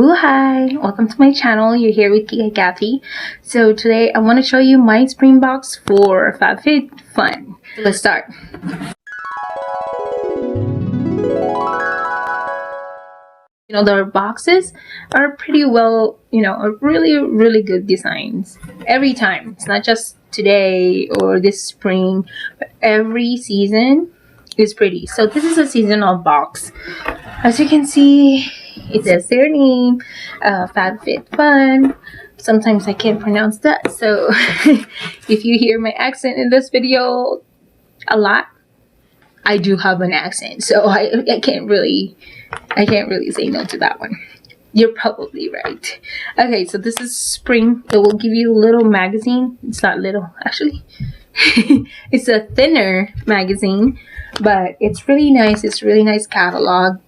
Hi, welcome to my channel. You're here with Kika Kathy. So today I want to show you my spring box for FabFitFun. Let's start. Their boxes are pretty well, are really good designs every time. It's not just today or this spring, but every season is pretty. So this is a seasonal box. As you can see, it says their name, FabFitFun. Sometimes I can't pronounce that, so if you hear my accent in this video a lot, I do have an accent, so I can't really say no to that one. You're probably right. Okay, so this is spring. It will give you a little magazine. It's not little, actually. It's a thinner magazine, but it's really nice. It's a really nice catalog.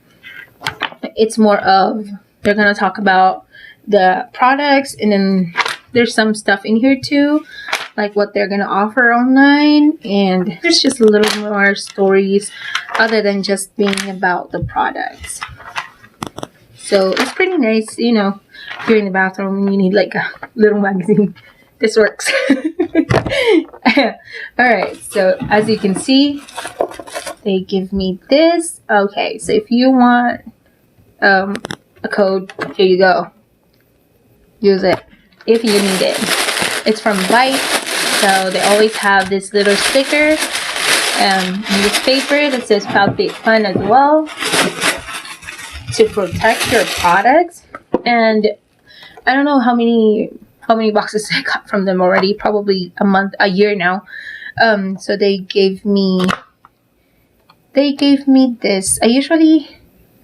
It's more of, they're gonna talk about the products, and then there's some stuff in here too, like what they're gonna offer online, and there's just a little more stories other than just being about the products. So it's pretty nice, if you're in the bathroom and you need like a little magazine, this works. Alright, so as you can see, they give me this. Okay, so if you want a code, here you go. Use it if you need it. It's from bout, so they always have this little sticker and this paper that says FabFitFun as well to protect your products. And I don't know how many boxes I got from them already, probably a year now. So they gave me this.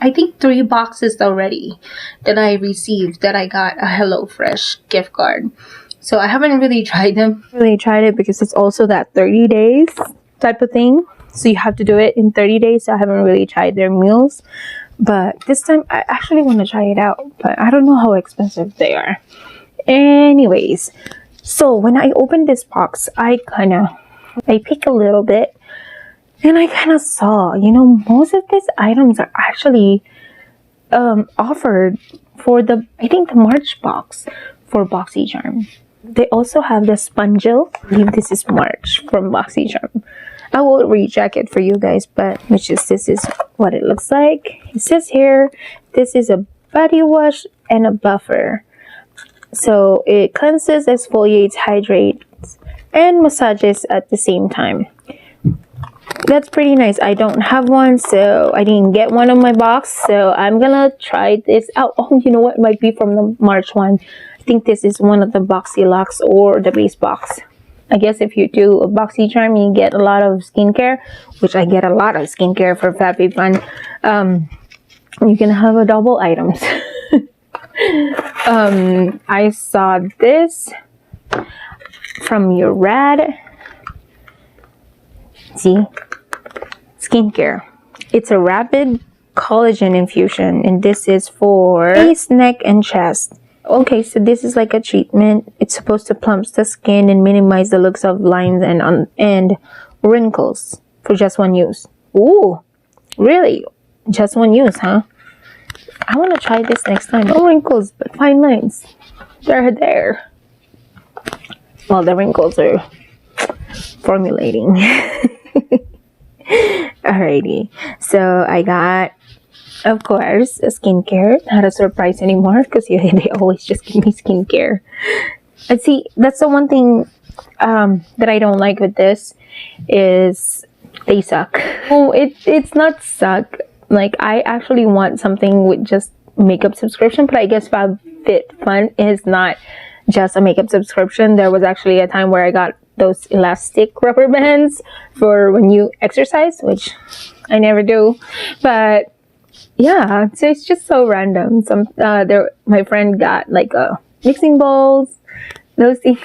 I think 3 boxes already that I received, that I got a HelloFresh gift card. So I haven't really tried them. Because it's also that 30 days type of thing. So you have to do it in 30 days. So I haven't really tried their meals. But this time I actually want to try it out. But I don't know how expensive they are. Anyways, so when I opened this box, I pick a little bit. And I kind of saw, most of these items are actually offered for I think the March box for BoxyCharm. They also have the Spongel. I believe this is March from BoxyCharm. I will recheck it for you guys, but this is what it looks like. It says here, this is a body wash and a buffer. So it cleanses, exfoliates, hydrates, and massages at the same time. That's pretty nice. I don't have one, so I didn't get one on my box, so I'm gonna try this out. Oh, you know what? It might be from the March one. I think this is one of the Boxy Locks or the base box. I guess if you do a BoxyCharm, you get a lot of skincare, which I get a lot of skincare for FabFitFun. You can have a double items. I saw this from your Rad. See, skincare. It's a rapid collagen infusion, and this is for face, neck, and chest. Okay, so this is like a treatment. It's supposed to plump the skin and minimize the looks of lines and wrinkles for just one use. Ooh, really? Just one use, huh? I want to try this next time. No wrinkles, but fine lines. They're there. Well, the wrinkles are formulating. Alrighty, so I got, of course, a skincare. Not a surprise anymore, because they always just give me skincare. And see, that's the one thing that I don't like with this, is they suck. Oh, it's not suck. Like, I actually want something with just makeup subscription, but I guess FabFitFun is not just a makeup subscription. There was actually a time where I got those elastic rubber bands for when you exercise, which I never do. But yeah, so it's just so random. My friend got like mixing bowls, those things.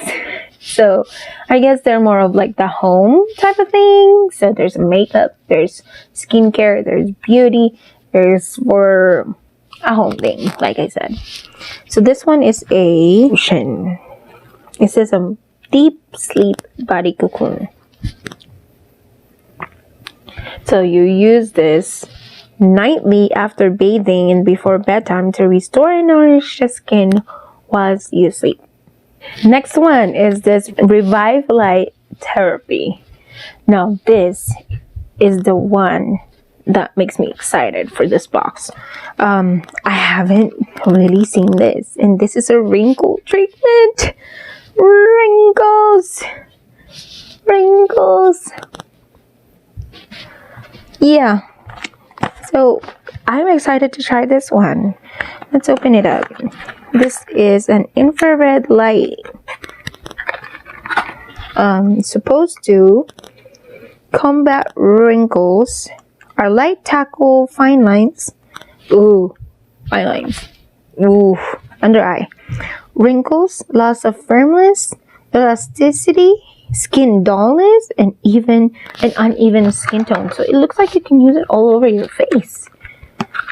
So I guess they're more of like the home type of thing. So there's makeup, there's skincare, there's beauty, there's for a home thing, like I said. So this one is a cushion. It says a deep sleep body cocoon. So you use this nightly after bathing and before bedtime to restore and nourish the skin whilst you sleep. Next one is this Revive Light Therapy. Now this is the one that makes me excited for this box. I haven't really seen this, and this is a wrinkle treatment. Wrinkles. Yeah, so I'm excited to try this one. Let's open it up. This is an infrared light. Supposed to combat wrinkles. Our light tackle fine lines. Ooh, fine lines. Ooh, under eye. Wrinkles, loss of firmness, elasticity, skin dullness, and even an uneven skin tone. So it looks like you can use it all over your face.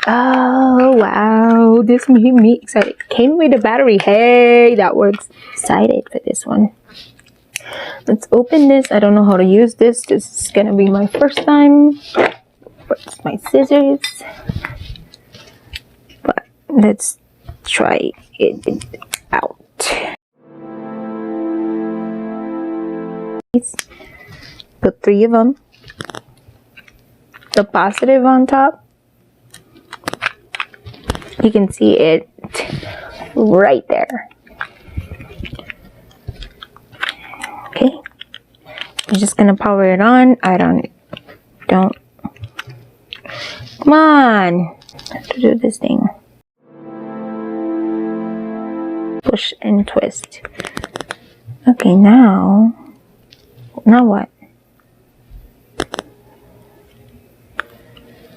Oh wow, this made me excited. Came with a battery. Hey, that works. Excited for this one. Let's open this. I don't know how to use this. This is gonna be my first time. Where's my scissors? But let's try it out. Put 3 of them. The positive on top. You can see it right there. Okay. I'm just gonna power it on. I don't. Come on. I have to do this thing. Push and twist. Okay, now what?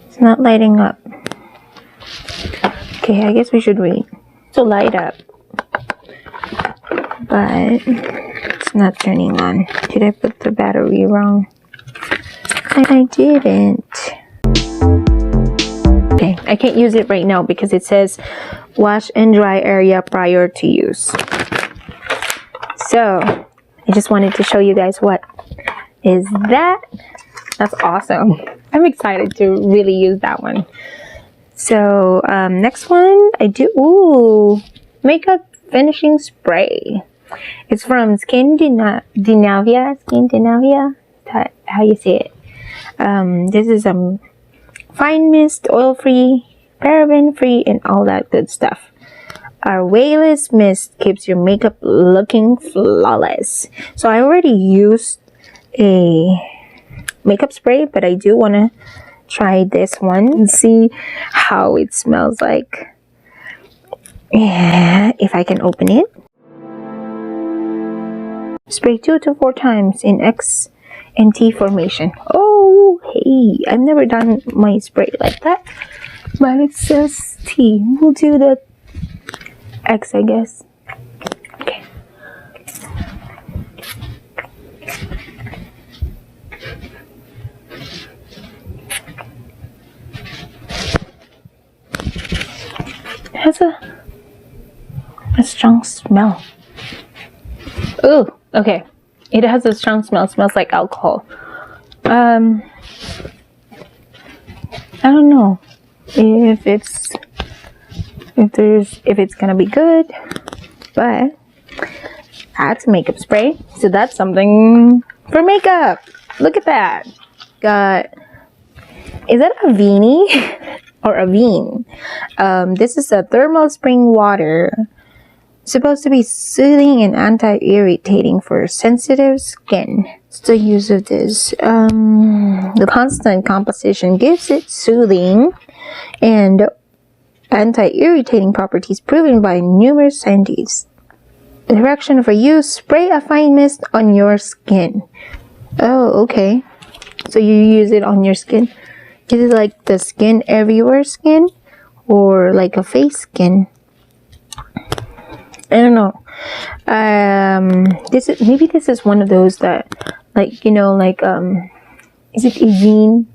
It's not lighting up. Okay, I guess we should wait to light up. But it's not turning on. Did I put the battery wrong? I didn't. Okay, I can't use it right now because it says wash and dry area prior to use. So I just wanted to show you guys what is that. That's awesome. I'm excited to really use that one. So next one I do, ooh, makeup finishing spray. It's from Skin Dinavia. That's how you say it. This is fine mist, oil free, paraben free, and all that good stuff. Our weightless mist keeps your makeup looking flawless. So I already used a makeup spray, but I do want to try this one and see how it smells like. Yeah, if I can open it. Spray 2 to 4 times in X and T formation. Oh, hey, I've never done my spray like that, but it says T. We'll do the X, I guess. Okay. It has a strong smell. Ooh, okay. It has a strong smell. It smells like alcohol. I don't know if it's gonna be good, but that's makeup spray. So that's something for makeup. Look at that. Got, is that a Vini or a Veen? This is a thermal spring water. Supposed to be soothing and anti-irritating for sensitive skin. It's the use of this. The constant composition gives it soothing and anti-irritating properties proven by numerous scientists. Direction for use: spray a fine mist on your skin. Oh, okay. So you use it on your skin. Is it like the skin everywhere skin, or like a face skin? I don't know. This is one of those that, like, you know, like is it Evian?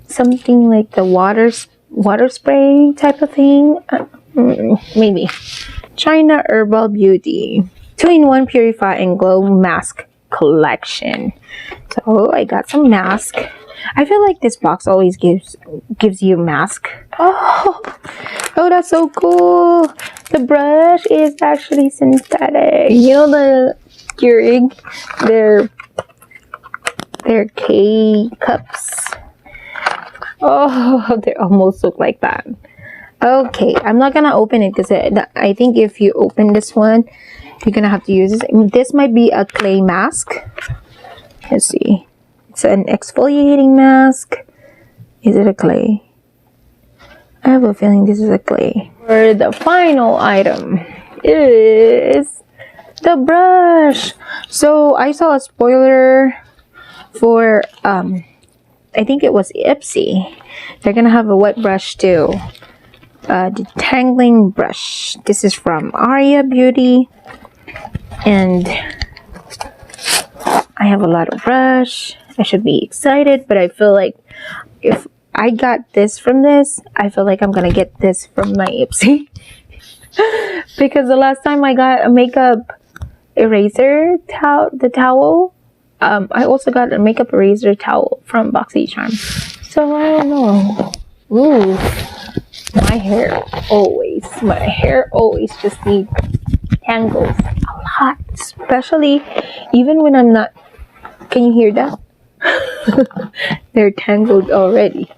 Something like the water spray type of thing. Maybe. China Herbal Beauty 2-in-1 Purify and Glow Mask Collection. So I got some mask. I feel like this box always gives you a mask. Oh, that's so cool. The brush is actually synthetic. You know the Keurig, their K cups. Oh, they almost look like that. Okay, I'm not gonna open it because I think if you open this one, you're gonna have to use this. This might be a clay mask. Let's see. It's an exfoliating mask. Is it a clay? I have a feeling this is a clay. For the final item is the brush. So I saw a spoiler for I think it was Ipsy. They're gonna have a wet brush too. Detangling brush. This is from Aria Beauty, and I have a lot of brush. I should be excited, but I feel like if I got this from this, I feel like I'm gonna get this from my Ipsy. Because the last time I got a makeup eraser towel, I also got a makeup eraser towel from BoxyCharm. So I don't know. Ooh, my hair always just needs tangles a lot, especially even when I'm not. Can you hear that? They're tangled already,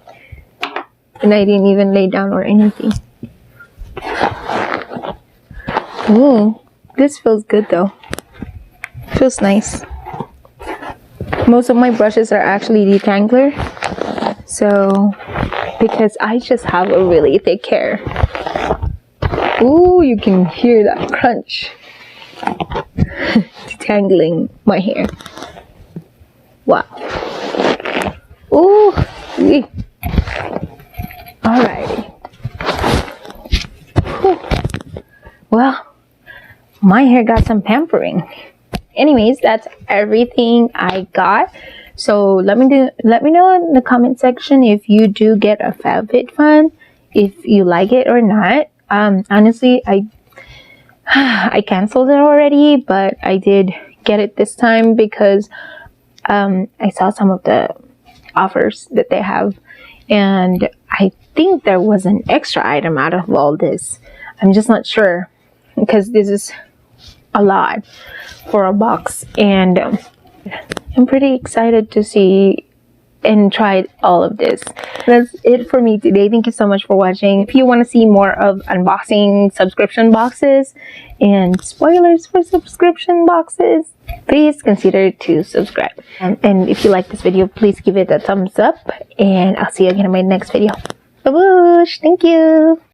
and I didn't even lay down or anything. Ooh, this feels good though. Feels nice. Most of my brushes are actually detangler, so because I just have a really thick hair. Ooh, you can hear that crunch. Detangling my hair. Wow. Ooh. Alrighty. Well, my hair got some pampering. Anyways, that's everything I got. So let me know in the comment section if you do get a FabFitFun, if you like it or not. Honestly, I canceled it already, but I did get it this time because I saw some of the offers that they have, and I think there was an extra item out of all this. I'm just not sure because this is a lot for a box, and I'm pretty excited to see and try all of this. That's it for me today. Thank you so much for watching. If you want to see more of unboxing subscription boxes and spoilers for subscription boxes, please consider to subscribe. And if you like this video, please give it a thumbs up, and I'll see you again in my next video. Baboosh! Thank you!